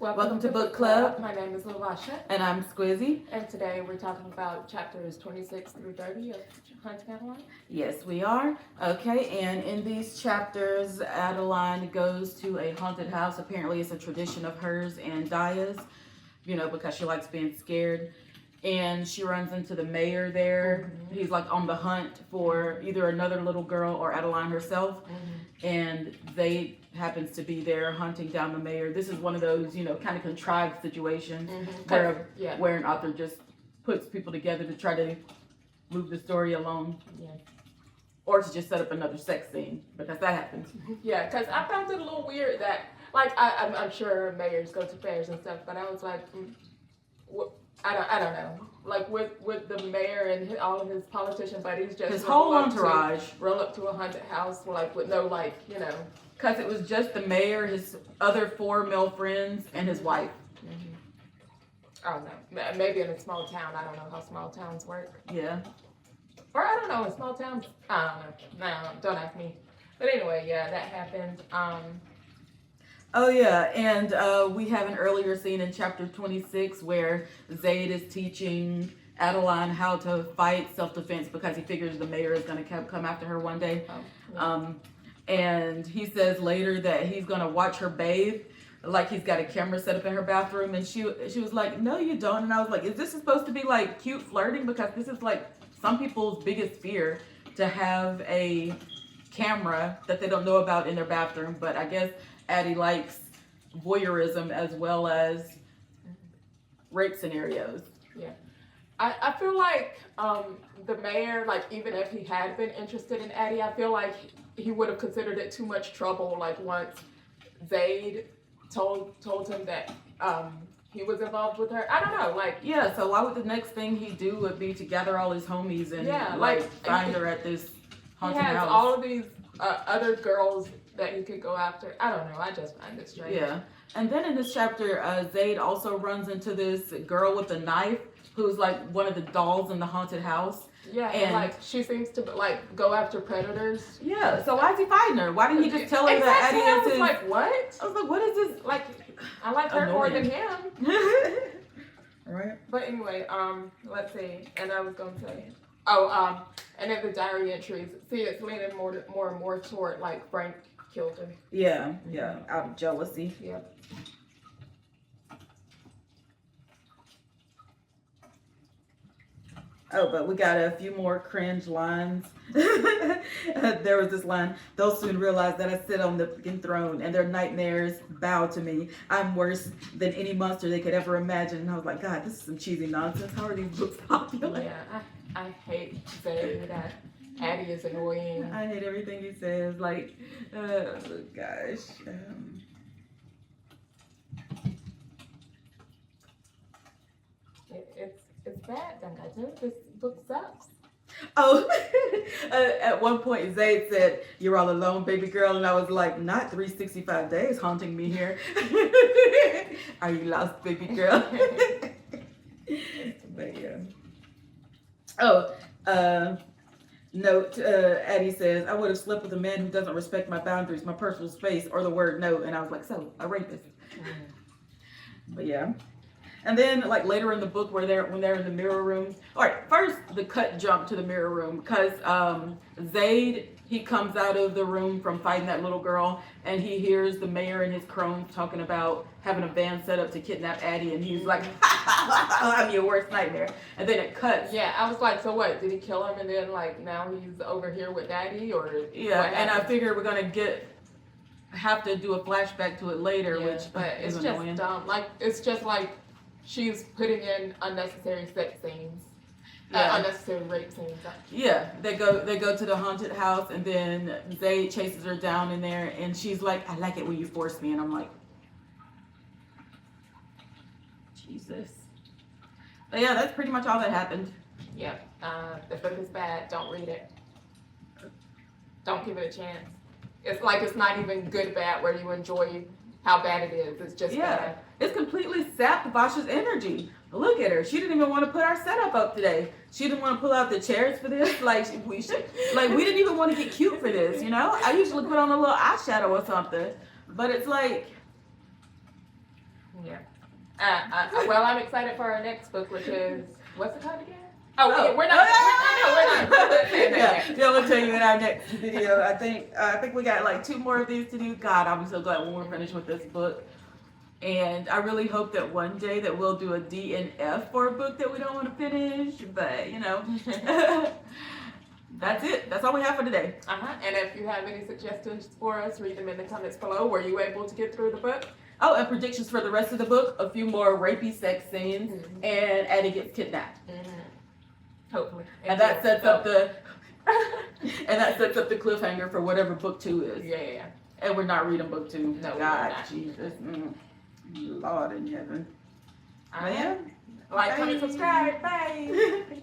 Welcome to Book Club. My name is Lavasha. And I'm Squizzy. And today we're talking about chapters 26 through 30 of Haunting Adeline. Yes, we are. Okay, and in these chapters, Adeline goes to a haunted house. Apparently, it's a tradition of hers and Daya's, because she likes being scared. And she runs into the mayor there. Mm-hmm. He's like on the hunt for either another little girl or Adeline herself. Mm-hmm. And they happens to be there hunting down the mayor. This is one of those, kind of contrived situations where an author just puts people together to try to move the story along. Yeah. Or to just set up another sex scene, because that happens. Yeah, because I found it a little weird that, I'm sure mayors go to fairs and stuff, but I was like, I don't know. Like with the mayor and all of his politician buddies, just his whole entourage roll up to a haunted house, with no Because it was just the mayor, his other 4 male friends, and his wife. Mm-hmm. I don't know. Maybe in a small town. I don't know how small towns work. Yeah. Or I don't know. In small towns, I don't know. No, don't ask me. But anyway, yeah, that happened. Oh yeah, and we have an earlier scene in chapter 26 where Zaid is teaching Adeline how to fight self-defense because he figures the mayor is going to come after her one day. Oh, yeah. And he says later that he's going to watch her bathe, like he's got a camera set up in her bathroom. And she was like, no, you don't. And I was like, is this supposed to be like cute flirting? Because this is like some people's biggest fear, to have a camera that they don't know about in their bathroom. But I guess Addie likes voyeurism as well as rape scenarios. Yeah. I feel like the mayor, even if he had been interested in Addie, I feel like he would have considered it too much trouble, once Zaid told him that he was involved with her. I don't know, Yeah, so why would the next thing he do would be to gather all his homies and find her at this haunted house? He has all of these other girls that he could go after. I don't know, I just find it strange. Yeah, and then in this chapter, Zaid also runs into this girl with a knife who's one of the dolls in the haunted house. Yeah, and she seems to go after predators. Yeah, so why is he fighting her? Why didn't he just tell her that Addie is his... what? I was like, what is this? I like her more than him. Right. But anyway, let's see. And I was going to say, and in the diary entries, it's leaning more and more toward Frank killed her. Yeah, out of jealousy. Yeah. Oh, but we got a few more cringe lines. There was this line: they'll soon realize that I sit on the throne and their nightmares bow to me. I'm worse than any monster they could ever imagine. And I was like, God, this is some cheesy nonsense. How are these books popular? Yeah, I hate saying that Addie is annoying. I hate everything he says. Gosh. It's bad, Dangaja. This book sucks. Oh, at one point Zaid said, "You're all alone, baby girl," and I was like, "Not 365 days haunting me here." Are you lost, baby girl? But yeah. Oh, note, Addie says, "I would have slept with a man who doesn't respect my boundaries, my personal space, or the word no." And I was like, so, a rapist. But yeah. And then, later in the book, when they're in the mirror room. All right, first the cut jump to the mirror room, because Zaid, he comes out of the room from fighting that little girl, and he hears the mayor and his crones talking about having a band set up to kidnap Addie, and he's like, "I'm your worst nightmare." And then it cuts. Yeah, I was like, so what? Did he kill him, and then now he's over here with Daddy, or? Yeah, and I figured we're gonna have to do a flashback to it later, which it's is just annoying. Dumb. It's just she's putting in unnecessary sex scenes, unnecessary rape scenes. Yeah, they go to the haunted house, and then Zaid chases her down in there, and she's like, "I like it when you force me," and I'm like, Jesus. But yeah, that's pretty much all that happened. Yeah, the book is bad. Don't read it. Don't give it a chance. It's not even good bad where you enjoy how bad it is. It's just bad. It's completely sapped Vasha's energy. Look at her. She didn't even want to put our setup up today. She didn't want to pull out the chairs for this. We didn't even want to get cute for this, I usually put on a little eyeshadow or something. But it's Yeah. Well, I'm excited for our next book, which is, what's it called again? Oh, we're not. Yeah, we'll tell you in our next video. I think we got like 2 more of these to do. God, I'll be so glad when we're finished with this book. And I really hope that one day that we'll do a D and F for a book that we don't want to finish. But you know, that's it. That's all we have for today. And if you have any suggestions for us, read them in the comments below. Were you able to get through the book? Oh, and predictions for the rest of the book: a few more rapey sex scenes, and Addie gets kidnapped. Hopefully. And that sets up the cliffhanger for whatever book 2 is. Yeah. And we're not reading book 2. No, God, Jesus, Lord in heaven. Like, comment, subscribe. Bye.